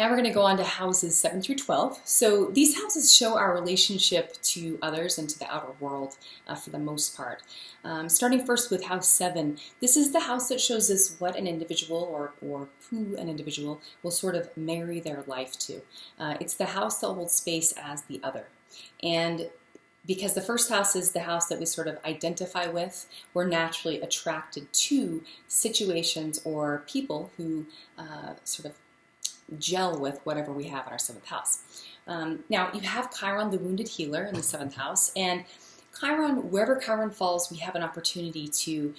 Now we're going to go on to houses 7 through 12. So these houses show our relationship to others and to the outer world for the most part. Starting first with house 7, this is the house that shows us what an individual or who an individual will sort of marry their life to. It's the house that holds space as the other. And because the first house is the house that we sort of identify with, we're naturally attracted to situations or people who sort of gel with whatever we have in our 7th house. Now, you have Chiron, the wounded healer, in the 7th house, and Chiron, wherever Chiron falls, we have an opportunity to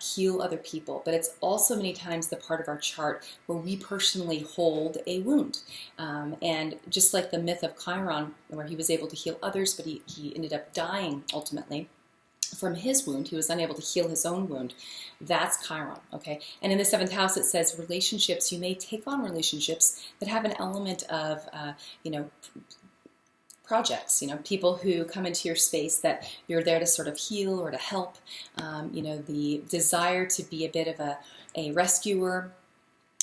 heal other people, but it's also many times the part of our chart where we personally hold a wound. And just like the myth of Chiron, where he was able to heal others, but he ended up dying ultimately from his wound, he was unable to heal his own wound. That's Chiron, okay? And in the 7th house, it says relationships, you may take on relationships that have an element of, projects, people who come into your space that you're there to sort of heal or to help, the desire to be a bit of a rescuer,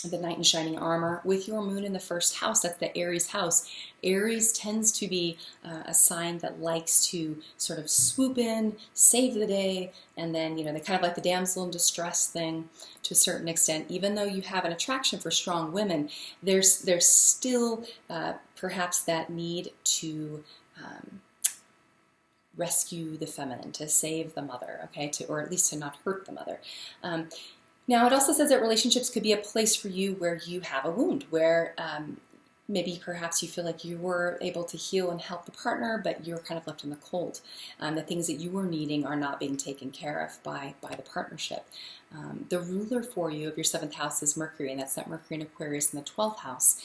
the knight in shining armor. With your moon in the 1st house, that's the Aries house. Aries tends to be a sign that likes to sort of swoop in, save the day, and then, they kind of like the damsel in distress thing to a certain extent. Even though you have an attraction for strong women, there's still perhaps that need to rescue the feminine, to save the mother, okay, or at least to not hurt the mother. Now, it also says that relationships could be a place for you where you have a wound, where maybe perhaps you feel like you were able to heal and help the partner, but you're kind of left in the cold. The things that you were needing are not being taken care of by the partnership. The ruler for you of your 7th house is Mercury, and that's that Mercury in Aquarius in the 12th house.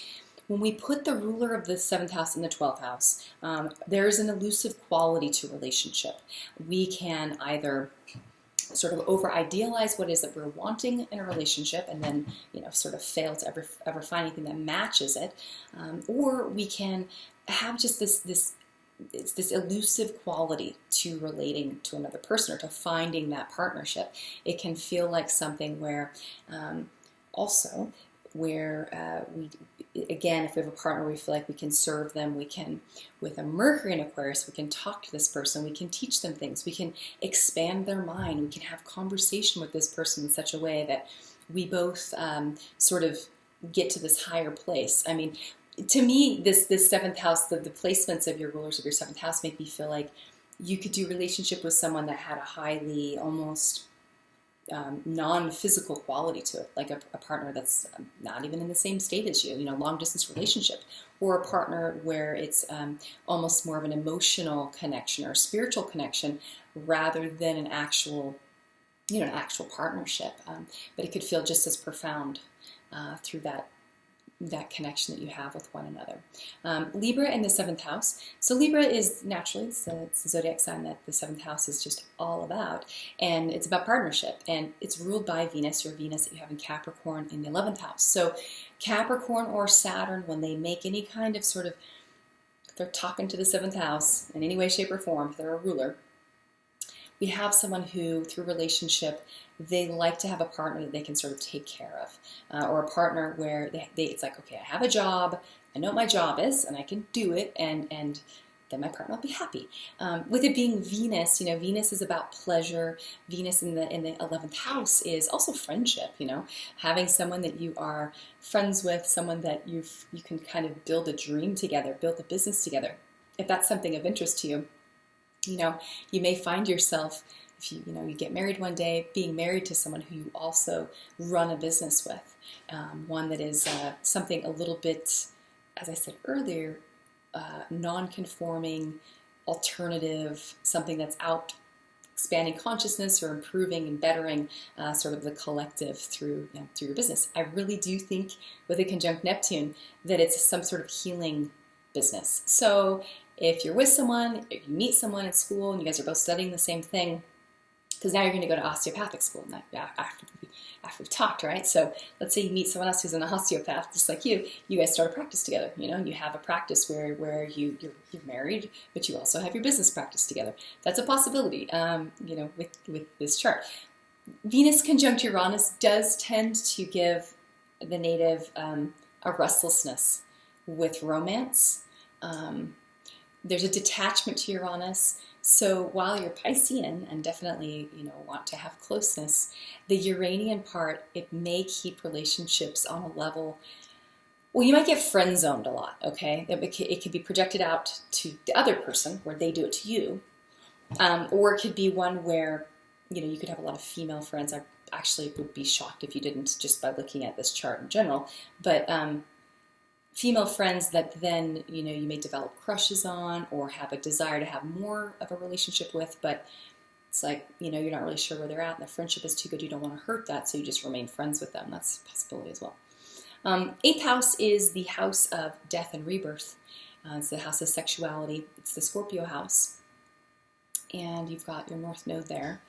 When we put the ruler of the 7th house in the 12th house, there is an elusive quality to relationship. We can either sort of over-idealize what it is that we're wanting in a relationship and then, sort of fail to ever find anything that matches it. Or we can have just this elusive quality to relating to another person or to finding that partnership. It can feel like something where again, if we have a partner, we feel like we can serve them. We can, with a Mercury in Aquarius, we can talk to this person. We can teach them things. We can expand their mind. We can have conversation with this person in such a way that we both sort of get to this higher place. I mean, to me, this 7th house, the placements of your rulers of your 7th house make me feel like you could do relationship with someone that had a highly, almost non-physical quality to it, like a partner that's not even in the same state as you, long distance relationship, or a partner where it's almost more of an emotional connection or spiritual connection rather than an actual partnership. But it could feel just as profound through that connection that you have with one another. Libra in the 7th house. So Libra is naturally, it's a zodiac sign that the 7th house is just all about. And it's about partnership. And it's ruled by Venus, your Venus that you have in Capricorn in the 11th house. So Capricorn or Saturn, when they make any kind of sort of, if they're talking to the 7th house in any way, shape, or form, if they're a ruler, we have someone who, through relationship, they like to have a partner that they can sort of take care of, or a partner where it's like, okay, I have a job, I know what my job is, and I can do it, and then my partner will be happy. With it being Venus, Venus is about pleasure. Venus in the 11th house is also friendship. Having someone that you are friends with, someone that you can kind of build a dream together, build a business together. If that's something of interest to you. You may find yourself, if you get married one day, being married to someone who you also run a business with, one that is something a little bit, as I said earlier, non-conforming, alternative, something that's out expanding consciousness or improving and bettering sort of the collective through your business. I really do think with a conjunct Neptune that it's some sort of healing business. So if you're with someone, if you meet someone at school and you guys are both studying the same thing, because now you're going to go to osteopathic school after we've talked, right? So let's say you meet someone else who's an osteopath, just like you guys start a practice together, and you have a practice where you're married, but you also have your business practice together. That's a possibility, with this chart. Venus conjunct Uranus does tend to give the native a restlessness with romance. There's a detachment to Uranus. So while you're Piscean and definitely, want to have closeness, the Uranian part, it may keep relationships on a level. Well, you might get friend zoned a lot, okay? It could be projected out to the other person where they do it to you. Or it could be one where, you could have a lot of female friends. I actually would be shocked if you didn't, just by looking at this chart in general. But female friends that then, you may develop crushes on or have a desire to have more of a relationship with, but it's like, you're not really sure where they're at and the friendship is too good. You don't want to hurt that, so you just remain friends with them. That's a possibility as well. 8th house is the house of death and rebirth. It's the house of sexuality. It's the Scorpio house. And you've got your North Node there.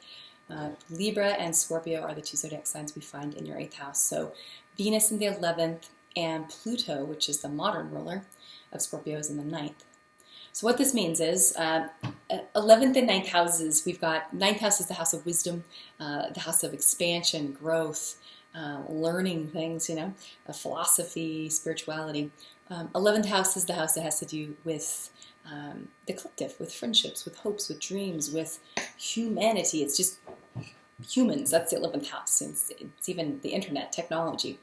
Libra and Scorpio are the two zodiac signs we find in your 8th house. So Venus in the 11th and Pluto, which is the modern ruler of Scorpio, is in the 9th. So what this means is 11th and 9th houses, we've got 9th house is the house of wisdom, the house of expansion, growth, learning things, philosophy, spirituality. 11th house is the house that has to do with the collective, with friendships, with hopes, with dreams, with humanity. It's just humans. That's the 11th house. It's even the internet, technology.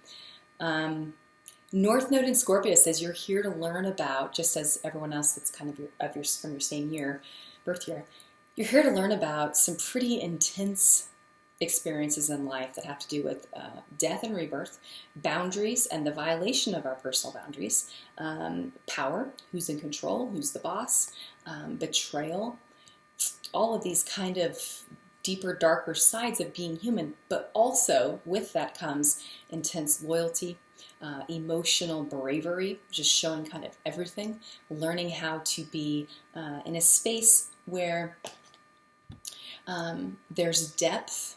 North Node in Scorpio says you're here to learn about, just as everyone else that's kind of from your same year, birth year, you're here to learn about some pretty intense experiences in life that have to do with death and rebirth, boundaries and the violation of our personal boundaries, power, who's in control, who's the boss, betrayal, all of these kind of deeper, darker sides of being human. But also with that comes intense loyalty, emotional bravery, just showing kind of everything, learning how to be in a space where there's depth,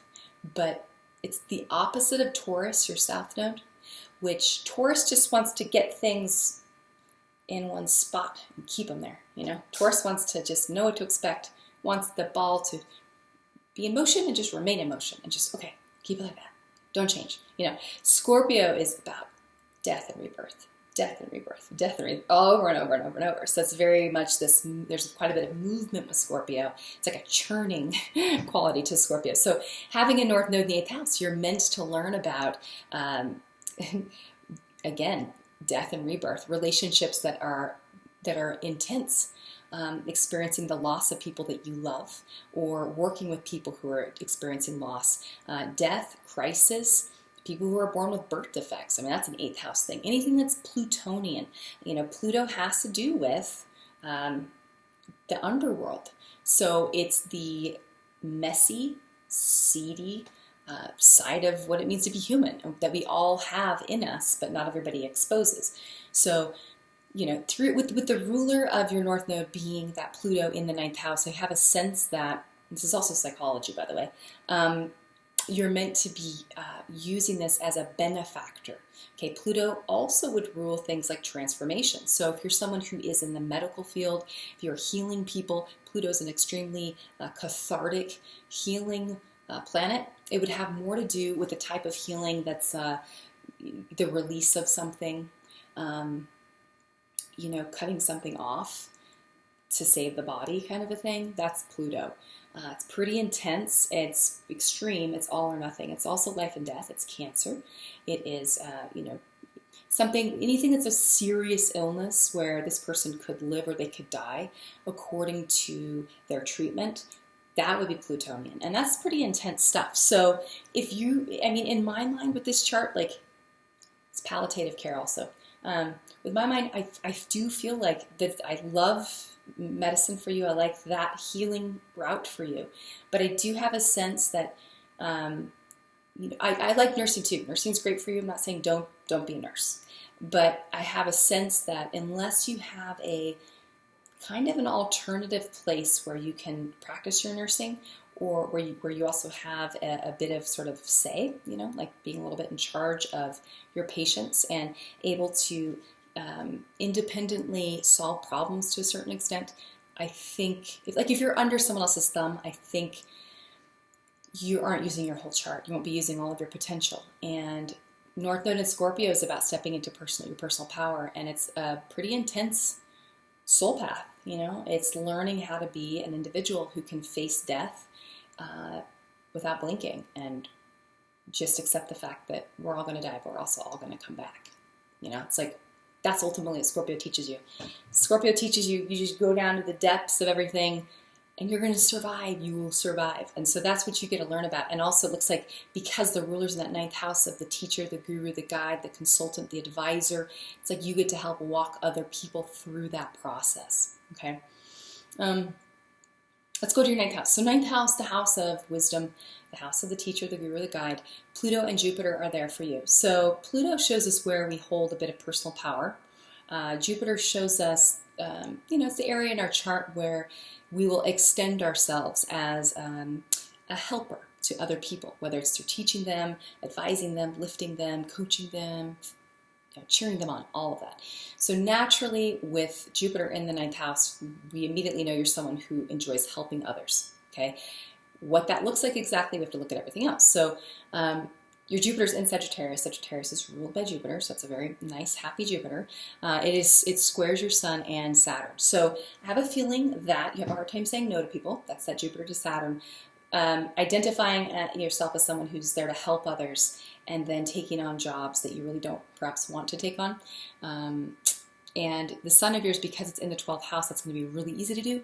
but it's the opposite of Taurus, your South Node, which Taurus just wants to get things in one spot and keep them there. Taurus wants to just know what to expect, wants the ball to be in motion and just remain in motion and just, okay, keep it like that. Don't change. Scorpio is about death and rebirth, death and rebirth, death and rebirth, over and over and over and over. So it's very much this, there's quite a bit of movement with Scorpio. It's like a churning quality to Scorpio. So having a North Node in the 8th house, you're meant to learn about, again, death and rebirth, relationships that are intense, experiencing the loss of people that you love, or working with people who are experiencing loss, death, crisis, people who are born with birth defects. I mean, that's an 8th house thing. Anything that's Plutonian. Pluto has to do with the underworld. So it's the messy, seedy side of what it means to be human that we all have in us, but not everybody exposes. So, through with the ruler of your North Node being that Pluto in the 9th house, I have a sense that, this is also psychology, by the way, you're meant to be using this as a benefactor. Okay, Pluto also would rule things like transformation. So if you're someone who is in the medical field, if you're healing people, Pluto's an extremely cathartic healing planet. It would have more to do with the type of healing that's the release of something, cutting something off to save the body kind of a thing. That's Pluto. It's pretty intense. It's extreme. It's all or nothing. It's also life and death. It's Cancer. It is, anything that's a serious illness where this person could live or they could die according to their treatment. That would be Plutonian. And that's pretty intense stuff. So in my mind with this chart, like, it's palliative care also. With my mind, I do feel like that I love medicine for you. I like that healing route for you. But I do have a sense that, I like nursing too. Nursing's great for you. I'm not saying don't be a nurse. But I have a sense that unless you have a kind of an alternative place where you can practice your nursing, or where you also have a bit of sort of say, like being a little bit in charge of your patients and able to independently solve problems to a certain extent. I think, if you're under someone else's thumb, I think you aren't using your whole chart. You won't be using all of your potential. And North Node in Scorpio is about stepping into your personal power, and it's a pretty intense soul path. You know, it's learning how to be an individual who can face death without blinking and just accept the fact that we're all going to die, but we're also all going to come back. You know, it's like, that's ultimately what Scorpio teaches you. Scorpio teaches you, you just go down to the depths of everything and you're going to survive. You will survive. And so that's what you get to learn about. And also it looks like, because the rulers in that ninth house of the teacher, the guru, the guide, the consultant, the advisor, it's like you get to help walk other people through that process. Okay. Let's go to your ninth house. So ninth house, the house of wisdom, the house of the teacher, the guru, the guide. Pluto and Jupiter are there for you. So Pluto shows us where we hold a bit of personal power. Jupiter shows us, it's the area in our chart where we will extend ourselves as a helper to other people, whether it's through teaching them, advising them, lifting them, coaching them, cheering them on, all of that. So naturally, with Jupiter in the ninth house, we immediately know you're someone who enjoys helping others, okay? What that looks like exactly, we have to look at everything else. So your Jupiter's in Sagittarius. Sagittarius is ruled by Jupiter, so it's a very nice, happy Jupiter. It squares your Sun and Saturn. So I have a feeling that you have a hard time saying no to people. That's that Jupiter to Saturn. Identifying yourself as someone who's there to help others, and then taking on jobs that you really don't perhaps want to take on. And the Sun of yours, because it's in the 12th house, that's going to be really easy to do.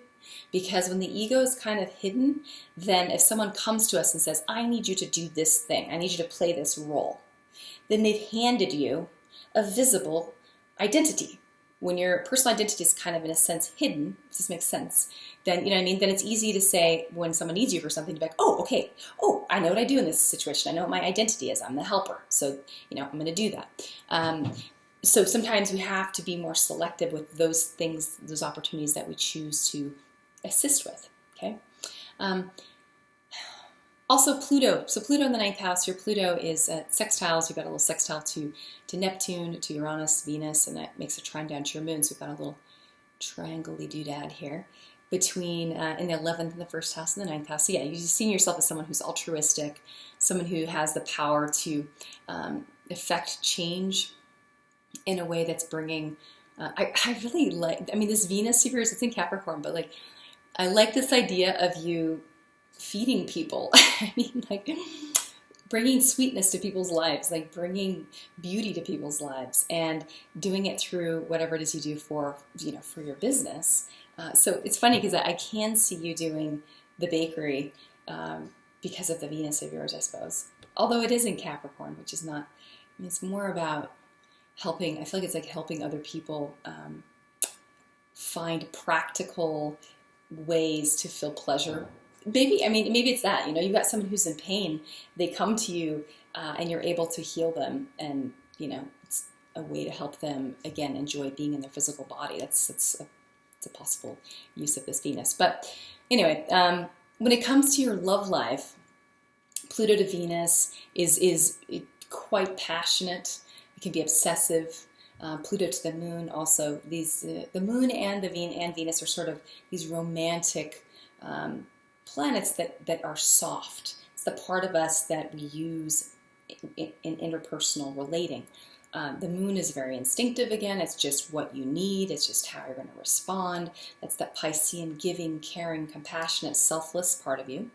Because when the ego is kind of hidden, then if someone comes to us and says, I need you to do this thing, I need you to play this role, then they've handed you a visible identity. When your personal identity is kind of, in a sense, hidden, if this makes sense, then, you know what I mean, then it's easy to say, when someone needs you for something, to be like, oh, okay, oh, I know what I do in this situation. I know what my identity is. I'm the helper. So, I'm going to do that. So sometimes we have to be more selective with those things, those opportunities that we choose to assist with, okay? Also Pluto. So Pluto in the ninth house, your Pluto is sextiles. You've got a little sextile to Neptune, to Uranus, Venus, and that makes a trine down to your moon. So we've got a little triangle-y doodad here between in the 11th and the first house and the ninth house. So yeah, you're seeing yourself as someone who's altruistic, someone who has the power to affect change in a way that's bringing, I really like, this Venus here, it's in Capricorn, but like, I like this idea of you feeding people. Bringing sweetness to people's lives, like bringing beauty to people's lives, and doing it through whatever it is you do for your business. So it's funny because I can see you doing the bakery because of the Venus of yours, I suppose. Although it is in Capricorn, which is not, it's more about helping. I feel like it's like helping other people find practical ways to feel pleasure. Maybe it's that, you've got someone who's in pain, they come to you and you're able to heal them, and, it's a way to help them, again, enjoy being in their physical body. It's a possible use of this Venus. But anyway, when it comes to your love life, Pluto to Venus is quite passionate. It can be obsessive. Pluto to the moon also. The moon and Venus are sort of these romantic planets that are soft. It's the part of us that we use in interpersonal relating. The moon is very instinctive again. It's just what you need. It's just how you're going to respond. That's that Piscean, giving, caring, compassionate, selfless part of you.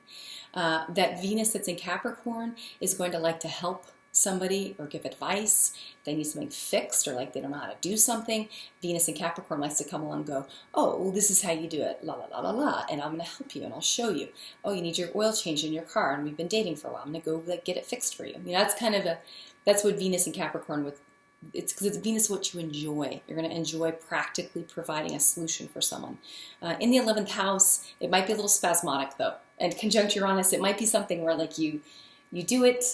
That Venus that's in Capricorn is going to like to help somebody or give advice. They need something fixed, or like they don't know how to do something. Venus in Capricorn likes to come along and go, oh, well, this is how you do it, la la la la la, and I'm going to help you and I'll show you. Oh, you need your oil changed in your car and we've been dating for a while. I'm going to go get it fixed for you. That's what Venus in Capricorn it's because it's Venus what you enjoy. You're going to enjoy practically providing a solution for someone. In the 11th house, it might be a little spasmodic though. And conjunct Uranus, it might be something where like you do it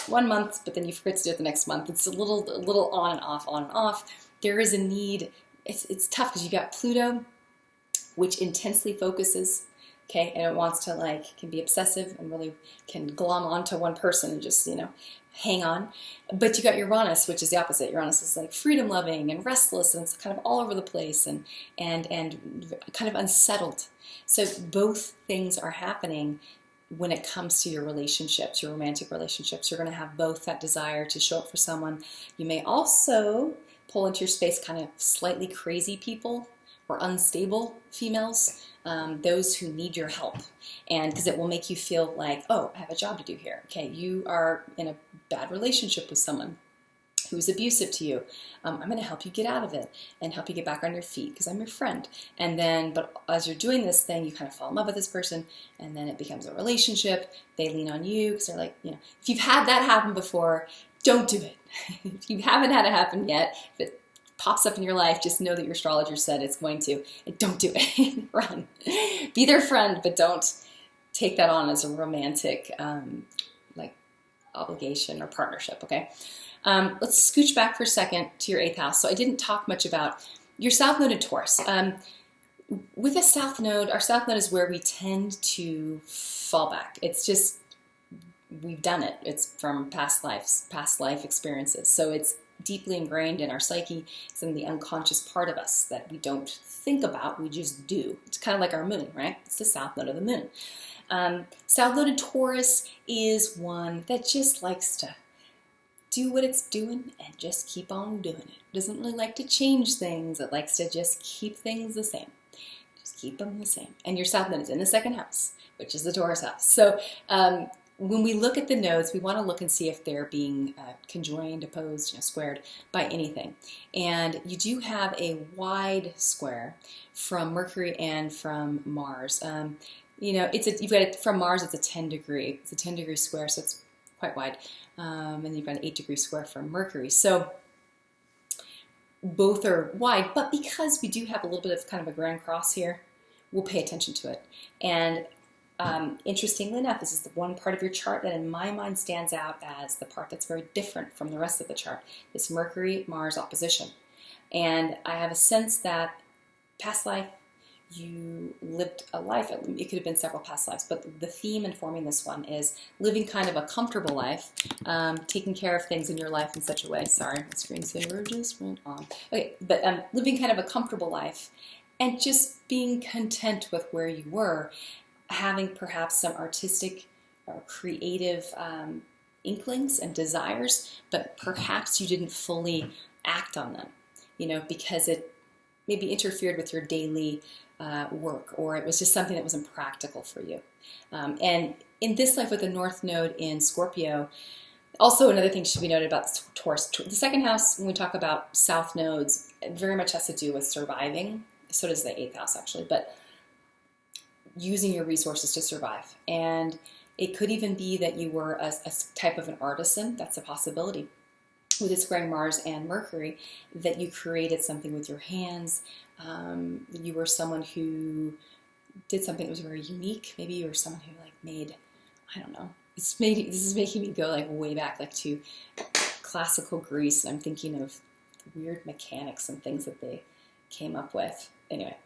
1 month, but then you forget to do it the next month. It's a little on and off, on and off. There is a need. It's tough because you got Pluto, which intensely focuses, okay, and it wants to can be obsessive and really can glom onto one person and just, hang on. But you got Uranus, which is the opposite. Uranus is like freedom loving and restless, and it's kind of all over the place and kind of unsettled. So both things are happening when it comes to your relationships, your romantic relationships, you're going to have both that desire to show up for someone. You may also pull into your space kind of slightly crazy people or unstable females, those who need your help. And because it will make you feel like, oh, I have a job to do here. Okay, you are in a bad relationship with someone who's abusive to you. I'm going to help you get out of it and help you get back on your feet because I'm your friend. And then, but as you're doing this thing, you kind of fall in love with this person, and then it becomes a relationship. They lean on you because they're like, if you've had that happen before, don't do it. If you haven't had it happen yet, if it pops up in your life, just know that your astrologer said it's going to, and don't do it. Run. Be their friend, but don't take that on as a romantic obligation or partnership, okay? Let's scooch back for a second to your 8th house. So I didn't talk much about your South Node in Taurus. With a South Node, our South Node is where we tend to fall back. It's just, we've done it. It's from past life experiences. So it's deeply ingrained in our psyche. It's in the unconscious part of us that we don't think about, we just do. It's kind of like our moon, right? It's the South Node of the moon. South Node in Taurus is one that just likes to do what it's doing and just keep on doing it. It doesn't really like to change things. It likes to just keep things the same. Just keep them the same. And your South Node is in the 2nd house, which is the Taurus house. So when we look at the nodes, we want to look and see if they're being conjoined, opposed, squared by anything. And you do have a wide square from Mercury and from Mars. You've got it from Mars. It's a 10 degree. It's a 10 degree square, so it's quite wide. And you've got an 8 degree square from Mercury. So both are wide, but because we do have a little bit of kind of a grand cross here, we'll pay attention to it. And interestingly enough, this is the one part of your chart that in my mind stands out as the part that's very different from the rest of the chart, this Mercury-Mars opposition. And I have a sense that past life, you lived a life, it could have been several past lives, but the theme informing this one is living kind of a comfortable life, taking care of things in your life in such a way, sorry, my screensaver just went on. Okay, but living kind of a comfortable life and just being content with where you were, having perhaps some artistic or creative inklings and desires, but perhaps you didn't fully act on them, because it maybe interfered with your daily work, or it was just something that wasn't practical for you. And in this life with the North Node in Scorpio, also another thing should be noted about Taurus. The 2nd house, when we talk about South Nodes, it very much has to do with surviving. So does the 8th house, actually, but using your resources to survive. And it could even be that you were a type of an artisan. That's a possibility. With it squaring Mars and Mercury, that you created something with your hands. You were someone who did something that was very unique. Maybe you were someone who made, I don't know. This is making me go way back to classical Greece. I'm thinking of weird mechanics and things that they came up with. Anyway,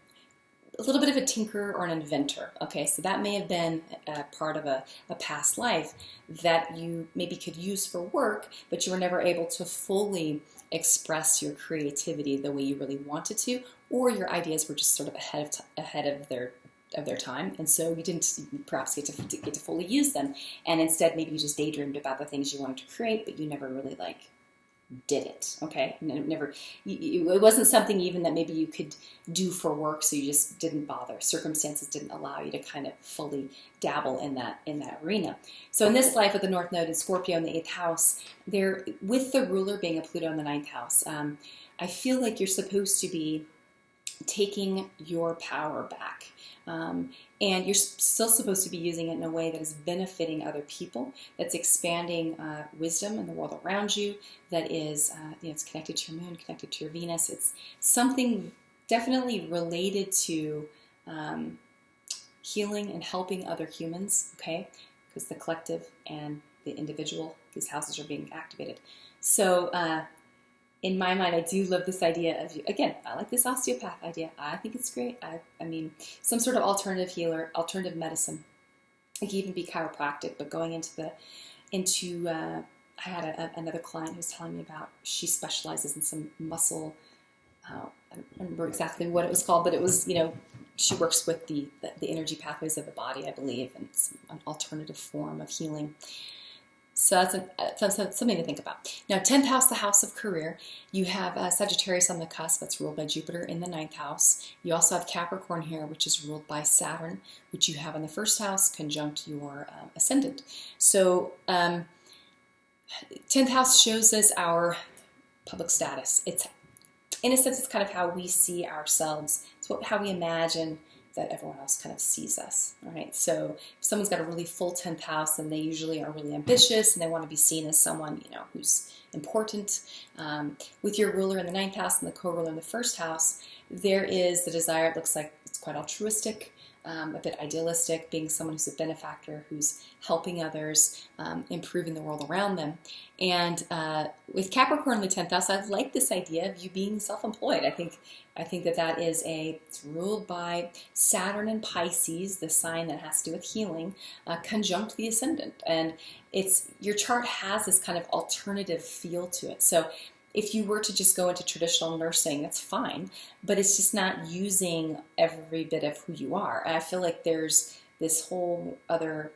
a little bit of a tinkerer or an inventor. Okay, so that may have been a part of a past life that you maybe could use for work, but you were never able to fully express your creativity the way you really wanted to, or your ideas were just sort of ahead of their time, and so you didn't perhaps get to fully use them, and instead maybe you just daydreamed about the things you wanted to create, but you never really did it. Okay, it wasn't something even that maybe you could do for work, so you just didn't bother. Circumstances didn't allow you to kind of fully dabble in that arena. So in this life with the North Node in Scorpio in the 8th house, there with the ruler being a Pluto in the 9th house, I feel like you're supposed to be taking your power back. And you're still supposed to be using it in a way that is benefiting other people, that's expanding wisdom in the world around you, that is, it's connected to your moon, connected to your Venus. It's something definitely related to healing and helping other humans, okay? Because the collective and the individual, these houses are being activated. So in my mind, I do love this idea of, again, I like this osteopath idea. I think it's great. I mean, some sort of alternative healer, alternative medicine. It could even be chiropractic, but going into I had another client who was telling me about, she specializes in some muscle, I don't remember exactly what it was called, but it was, she works with the energy pathways of the body, I believe, and it's an alternative form of healing. So that's something to think about. Now, 10th house, the house of career. You have Sagittarius on the cusp, that's ruled by Jupiter in the 9th house. You also have Capricorn here, which is ruled by Saturn, which you have in the 1st house, conjunct your ascendant. So 10th house shows us our public status. It's, in a sense, it's kind of how we see ourselves. It's how we imagine that everyone else kind of sees us, all right? So if someone's got a really full 10th house, then they usually are really ambitious and they want to be seen as someone, you know, who's important. With your ruler in the 9th house and the co-ruler in the 1st house, there is the desire, it looks like it's quite altruistic, a bit idealistic, being someone who's a benefactor, who's helping others, improving the world around them. And with Capricorn in the 10th house, I like this idea of you being self-employed. I think that is it's ruled by Saturn and Pisces, the sign that has to do with healing, conjunct the ascendant. And it's, your chart has this kind of alternative feel to it. So if you were to just go into traditional nursing, that's fine, but it's just not using every bit of who you are. And I feel like there's this whole other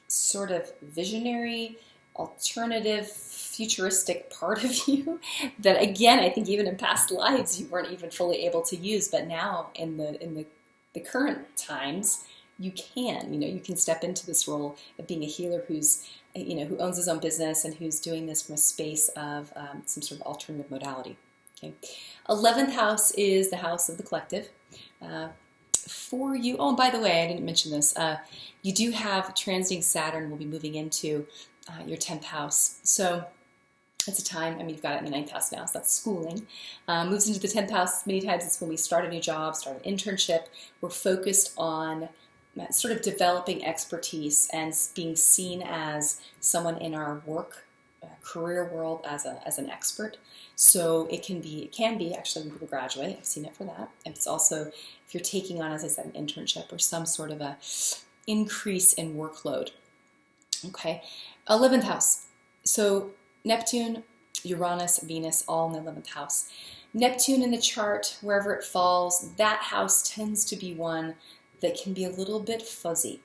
sort of visionary, alternative, futuristic part of you that, again, I think even in past lives you weren't even fully able to use, but now in the current times you can. You know, you can step into this role of being a healer who's, you know, who owns his own business and who's doing this from a space of some sort of alternative modality. Okay, 11th house is the house of the collective. For you, oh, and by the way, I didn't mention this. You do have transiting Saturn will be moving into your 10th house. So it's a time, I mean, you've got it in the 9th house now, so that's schooling. Moves into the 10th house. Many times it's when we start a new job, start an internship. We're focused on sort of developing expertise and being seen as someone in our work, career world as an expert. So it can be actually when people graduate. I've seen it for that. And it's also if you're taking on, as I said, an internship or some sort of a increase in workload. Okay, 11th house. So Neptune, Uranus, Venus, all in the 11th house. Neptune in the chart, wherever it falls, that house tends to be one that can be a little bit fuzzy.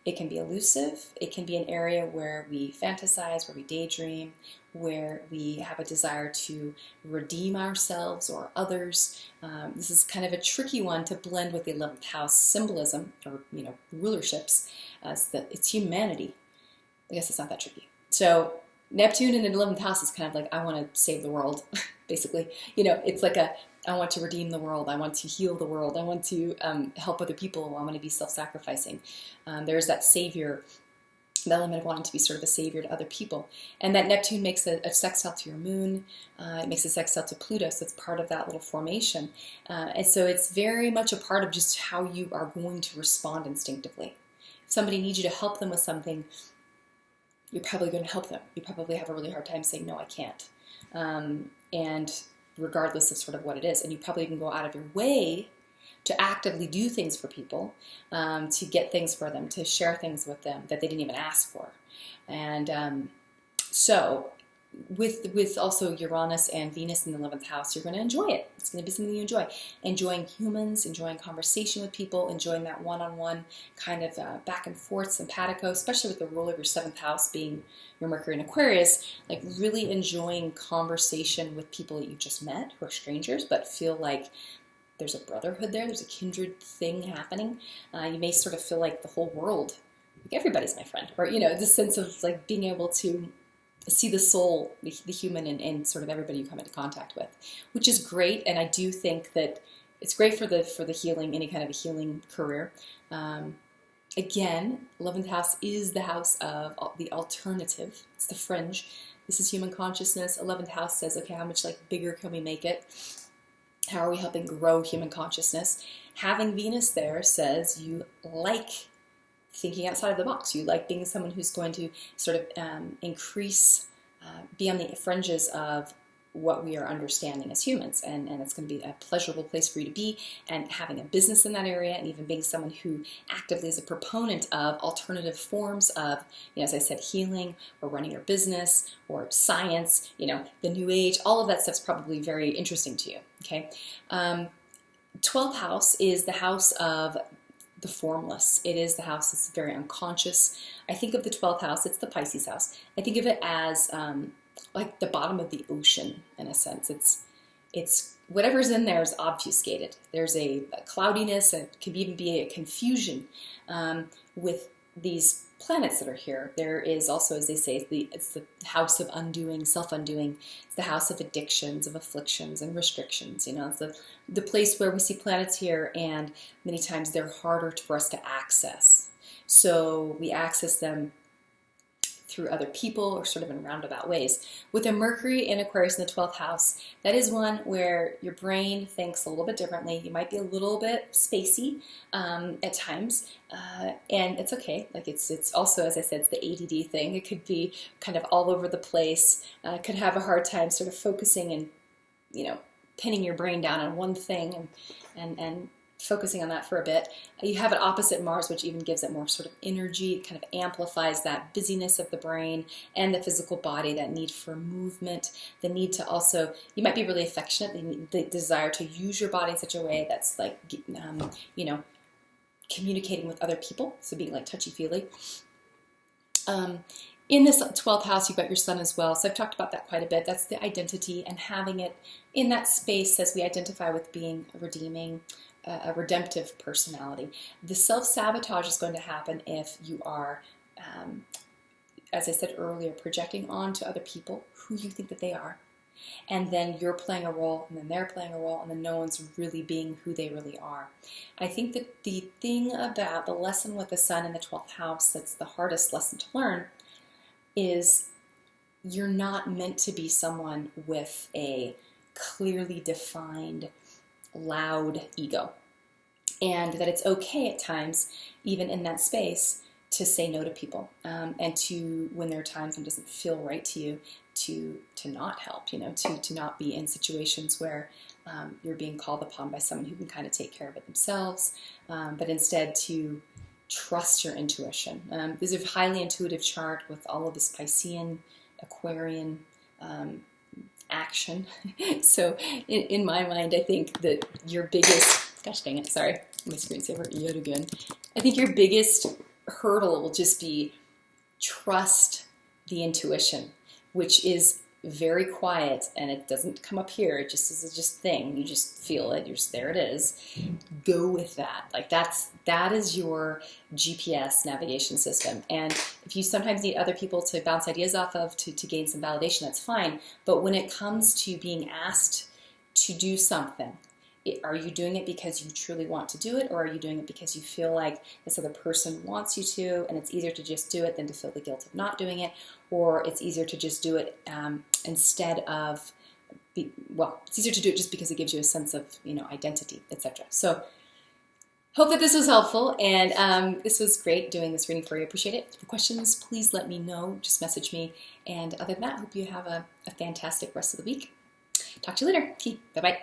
It can be elusive. It can be an area where we fantasize, where we daydream, where we have a desire to redeem ourselves or others. This is kind of a tricky one to blend with the 11th house symbolism, or, you know, rulerships, as that it's humanity. I guess it's not that tricky. So Neptune in the 11th house is kind of like, I want to save the world, basically. You know, it's like I want to redeem the world. I want to heal the world. I want to help other people. I want to be self-sacrificing. There's that savior, the element of wanting to be sort of a savior to other people. And that Neptune makes a sextile to your moon. It makes a sextile to Pluto, so it's part of that little formation. And so it's very much a part of just how you are going to respond instinctively. If somebody needs you to help them with something, you're probably going to help them. You probably have a really hard time saying, no, I can't. And regardless of sort of what it is. And you probably can go out of your way to actively do things for people, to get things for them, to share things with them that they didn't even ask for. And so with also Uranus and Venus in the 11th house, you're going to enjoy it. It's going to be something you enjoy. Enjoying humans, enjoying conversation with people, enjoying that one-on-one kind of back and forth, simpatico, especially with the rule of your 7th house being your Mercury in Aquarius, like really enjoying conversation with people that you've just met who are strangers, but feel like there's a brotherhood there, there's a kindred thing happening. You may sort of feel like the whole world, like everybody's my friend, or, you know, this sense of like being able to see the soul, the human in sort of everybody you come into contact with, which is great. And I do think that it's great for the healing, any kind of a healing career. Again, 11th house is the house of the alternative. It's the fringe. This is human consciousness. 11th house says, okay, how much like bigger can we make it? How are we helping grow human consciousness? Having Venus there says you like thinking outside of the box. You like being someone who's going to sort of increase, be on the fringes of what we are understanding as humans. And it's going to be a pleasurable place for you to be, and having a business in that area, and even being someone who actively is a proponent of alternative forms of, you know, as I said, healing or running your business or science, you know, the new age, all of that stuff's probably very interesting to you, okay? 12th house is the house of the formless. It is the house that's very unconscious. I think of the 12th house, it's the Pisces house. I think of it as like the bottom of the ocean in a sense. It's whatever's in there is obfuscated. There's a cloudiness, it could even be a confusion with these planets that are here. There is also, as they say, it's the house of undoing, self-undoing. It's the house of addictions, of afflictions and restrictions. You know, it's the place where we see planets here, and many times they're harder for us to access. So we access them through other people or sort of in roundabout ways. With a Mercury in Aquarius in the 12th house, that is one where your brain thinks a little bit differently. You might be a little bit spacey at times, and it's okay. Like it's also, as I said, it's the ADD thing. It could be kind of all over the place. Could have a hard time sort of focusing and, you know, pinning your brain down on one thing and focusing on that for a bit. You have it opposite Mars, which even gives it more sort of energy. It kind of amplifies that busyness of the brain and the physical body, that need for movement, the need to also, you might be really affectionate, the desire to use your body in such a way that's like, you know, communicating with other people, so being like touchy-feely. In this 12th house, you've got your sun as well, so I've talked about that quite a bit. That's the identity, and having it in that space as we identify with being redeeming, a redemptive personality. The self-sabotage is going to happen if you are, as I said earlier, projecting onto other people who you think that they are, and then you're playing a role, and then they're playing a role, and then no one's really being who they really are. I think that the thing about the lesson with the sun in the 12th house that's the hardest lesson to learn is you're not meant to be someone with a clearly defined, loud ego, and that it's okay at times, even in that space, to say no to people, and to, when there are times when it doesn't feel right to you, to not help, you know, to not be in situations where you're being called upon by someone who can kind of take care of it themselves, but instead to trust your intuition. This is a highly intuitive chart with all of this Piscean, Aquarian action. So in my mind, I think that your biggest, gosh dang it, sorry, my screensaver yet again. I think your biggest hurdle will just be trust the intuition, which is very quiet, and it doesn't come up here. It just is just thing. You just feel it. You're just, there it is. Go with that. Like that is your GPS navigation system. And if you sometimes need other people to bounce ideas off of to gain some validation, that's fine. But when it comes to being asked to do something, are you doing it because you truly want to do it, or are you doing it because you feel like this other person wants you to, and it's easier to just do it than to feel the guilt of not doing it, or it's easier to just do it instead of, it's easier to do it just because it gives you a sense of, you know, identity, etc. So hope that this was helpful, and this was great doing this reading for you. Appreciate it. If you have questions, please let me know. Just message me. And other than that, hope you have a fantastic rest of the week. Talk to you later. Okay, bye-bye.